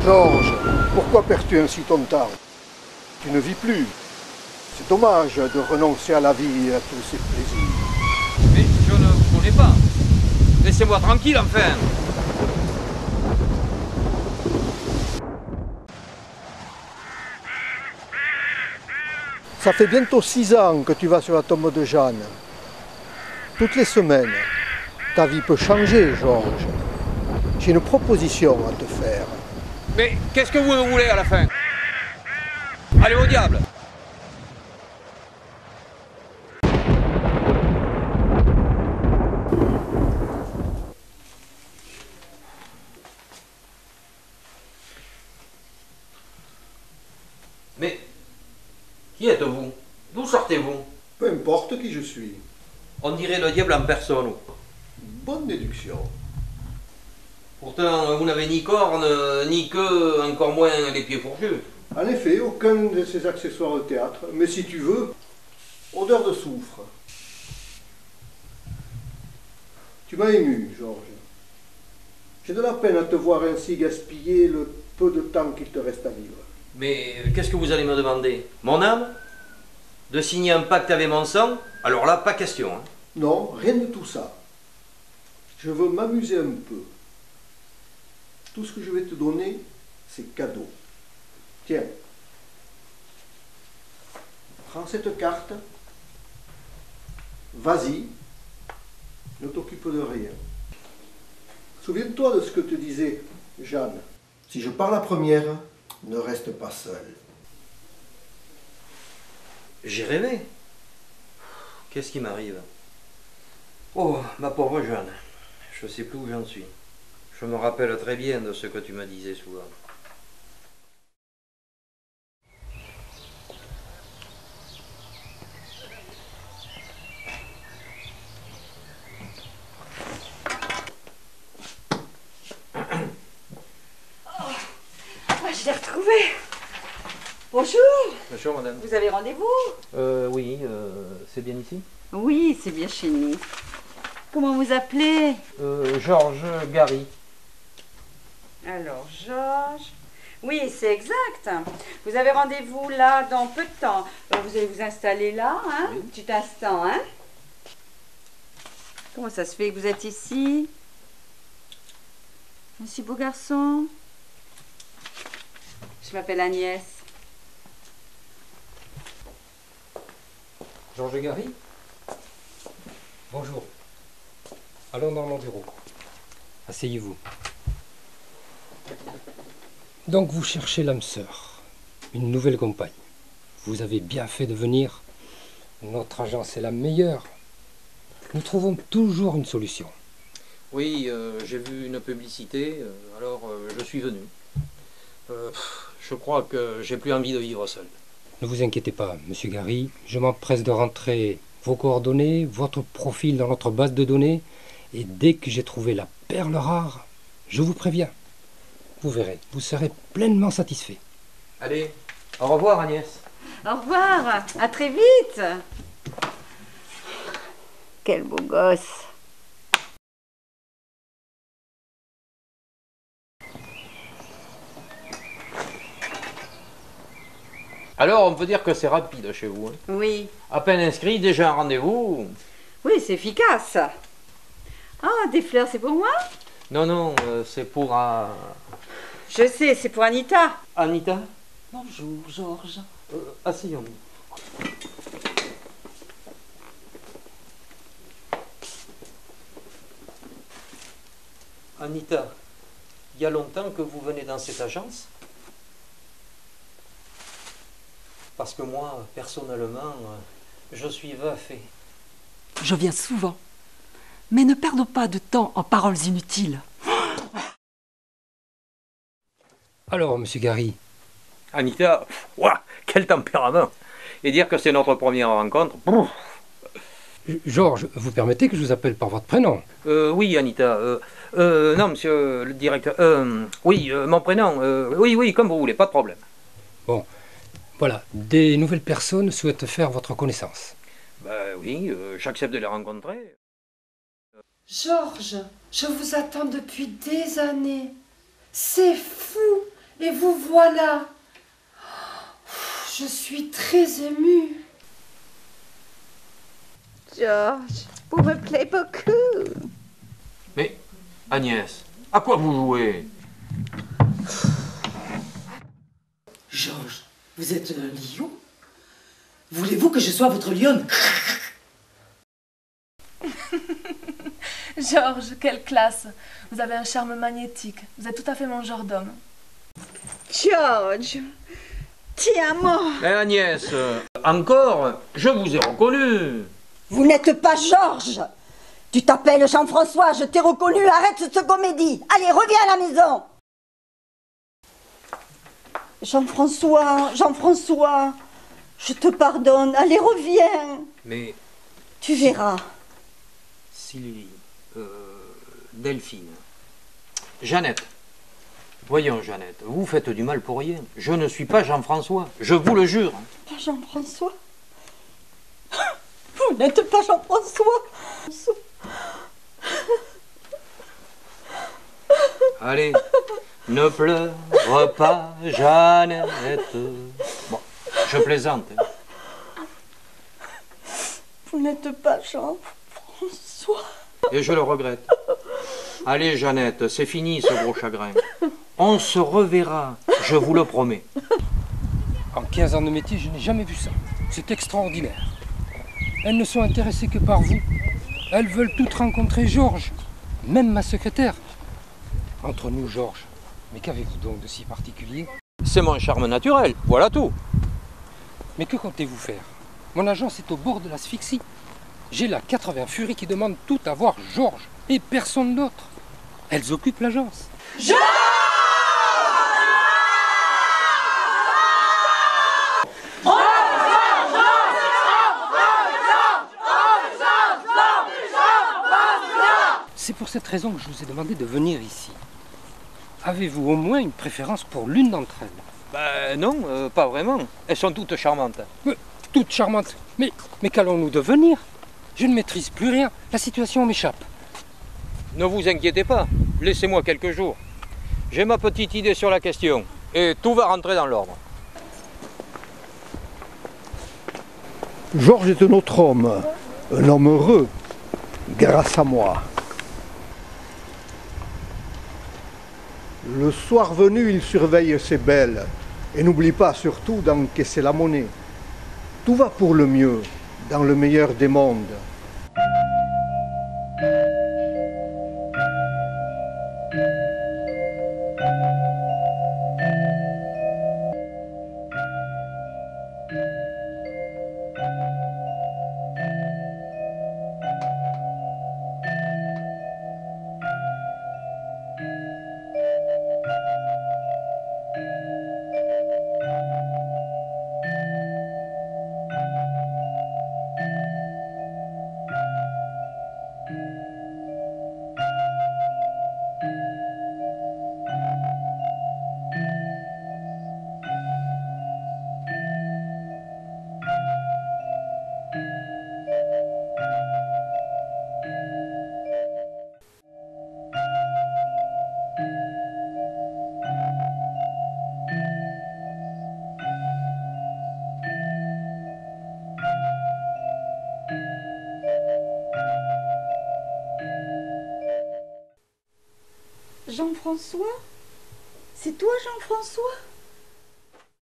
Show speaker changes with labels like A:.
A: Georges, pourquoi perds-tu ainsi ton temps? Tu ne vis plus. C'est dommage de renoncer à la vie et à tous ses plaisirs.
B: Mais je ne vous connais pas. Laissez-moi tranquille, enfin.
A: Ça fait bientôt 6 ans que tu vas sur la tombe de Jeanne. Toutes les semaines. Ta vie peut changer, Georges. J'ai une proposition à te faire.
B: Mais qu'est-ce que vous voulez à la fin? Allez au diable! Mais qui êtes-vous? D'où sortez-vous?
A: Peu importe qui je suis.
B: On dirait le diable en personne.
A: Bonne déduction.
B: Pourtant, vous n'avez ni cornes, ni queue, encore moins les pieds fourchus.
A: En effet, aucun de ces accessoires de théâtre. Mais si tu veux, odeur de soufre. Tu m'as ému, Georges. J'ai de la peine à te voir ainsi gaspiller le peu de temps qu'il te reste à vivre.
B: Mais qu'est-ce que vous allez me demander? Mon âme? De signer un pacte avec mon sang? Alors là, pas question. Hein.
A: Non, rien de tout ça. Je veux m'amuser un peu. Tout ce que je vais te donner, c'est cadeau. Tiens. Prends cette carte. Vas-y. Ne t'occupe de rien. Souviens-toi de ce que te disait Jeanne. Si je pars la première, ne reste pas seul.
B: J'ai rêvé. Qu'est-ce qui m'arrive? Oh, ma pauvre Jeanne. Je sais plus où j'en suis. Je me rappelle très bien de ce que tu me disais souvent.
C: Je l'ai retrouvé. Bonjour.
B: Bonjour, madame.
C: Vous avez rendez-vous?
B: Oui, c'est bien ici?
C: Oui, c'est bien chez nous. Comment vous appelez?
B: Georges Gary.
C: Alors, Georges. Oui, c'est exact. Vous avez rendez-vous là dans peu de temps. Vous allez vous installer là, hein?
B: Oui.
C: Petit instant, hein? Comment ça se fait que vous êtes ici? Un si beau garçon. Je m'appelle Agnès.
D: Georges Gary? Bonjour. Allons dans mon bureau. Asseyez-vous. Donc vous cherchez l'âme sœur, une nouvelle compagne. Vous avez bien fait de venir. Notre agence est la meilleure. Nous trouvons toujours une solution.
B: Oui, j'ai vu une publicité, alors je suis venu. Je crois que j'ai plus envie de vivre seul.
D: Ne vous inquiétez pas, monsieur Gary. Je m'empresse de rentrer vos coordonnées, votre profil dans notre base de données. Et dès que j'ai trouvé la perle rare, je vous préviens. Vous verrez, vous serez pleinement satisfait.
B: Allez, au revoir Agnès.
C: Au revoir. À très vite. Quel beau gosse.
B: Alors, on peut dire que c'est rapide chez vous. Hein.
C: Oui.
B: À peine inscrit, déjà un rendez-vous.
C: Oui, c'est efficace. Ah, des fleurs, c'est pour moi?
B: Non, non, c'est pour
C: Je sais, c'est pour Anita.
B: Anita.
C: Bonjour, Georges.
B: Asseyons-nous. Anita, il y a longtemps que vous venez dans cette agence? Parce que moi, personnellement, je suis veuf et...
E: Je viens souvent. Mais ne perdons pas de temps en paroles inutiles.
D: Alors, monsieur Gary,
B: Anita, ouah, quel tempérament! Et dire que c'est notre première rencontre.
D: Georges, vous permettez que je vous appelle par votre prénom?
B: Oui, Anita. Non, monsieur le directeur. Oui, mon prénom. Oui, oui, comme vous voulez, pas de problème.
D: Bon, voilà, des nouvelles personnes souhaitent faire votre connaissance.
B: Ben oui, j'accepte de les rencontrer.
E: Georges, je vous attends depuis des années. C'est fou.
F: Et vous voilà. Je suis très émue.
C: Georges, vous me plaît beaucoup.
B: Mais, Agnès, à quoi vous jouez?
E: Georges, vous êtes un lion? Voulez-vous que je sois votre lionne?
G: Georges, quelle classe! Vous avez un charme magnétique. Vous êtes tout à fait mon genre d'homme.
C: Georges, tiens-moi.
B: Eh Agnès, encore, je vous ai reconnu.
H: Vous n'êtes pas Georges. Tu t'appelles Jean-François, je t'ai reconnu, arrête cette comédie. Allez, reviens à la maison. Jean-François, je te pardonne, allez, reviens.
B: Mais,
H: Tu verras.
B: Sylvie, Delphine, Jeannette. Voyons, Jeannette, vous faites du mal pour rien. Je ne suis pas Jean-François, je vous le jure.
H: Pas Jean-François. Vous n'êtes pas Jean-François.
B: Allez, ne pleure pas, Jeannette. Bon, je plaisante. Hein.
H: Vous n'êtes pas Jean-François.
B: Et je le regrette. Allez, Jeannette, c'est fini ce gros chagrin. On se reverra, je vous le promets.
D: En 15 ans de métier, je n'ai jamais vu ça. C'est extraordinaire. Elles ne sont intéressées que par vous. Elles veulent toutes rencontrer Georges, même ma secrétaire. Entre nous, Georges, mais qu'avez-vous donc de si particulier?
B: C'est mon charme naturel, voilà tout.
D: Mais que comptez-vous faire? Mon agence est au bord de l'asphyxie. J'ai là 80 furies qui demandent tout à voir Georges et personne d'autre. Elles occupent l'agence. C'est pour cette raison que je vous ai demandé de venir ici. Avez-vous au moins une préférence pour l'une d'entre elles?
B: Ben non, pas vraiment. Elles sont toutes charmantes.
D: Toutes charmantes. Mais qu'allons-nous devenir? Je ne maîtrise plus rien. La situation m'échappe.
B: Ne vous inquiétez pas, laissez-moi quelques jours. J'ai ma petite idée sur la question et tout va rentrer dans l'ordre.
A: Georges est un autre homme, un homme heureux, grâce à moi. Le soir venu, il surveille ses belles et n'oublie pas surtout d'encaisser la monnaie. Tout va pour le mieux, dans le meilleur des mondes.
H: Jean-François? C'est toi, Jean-François?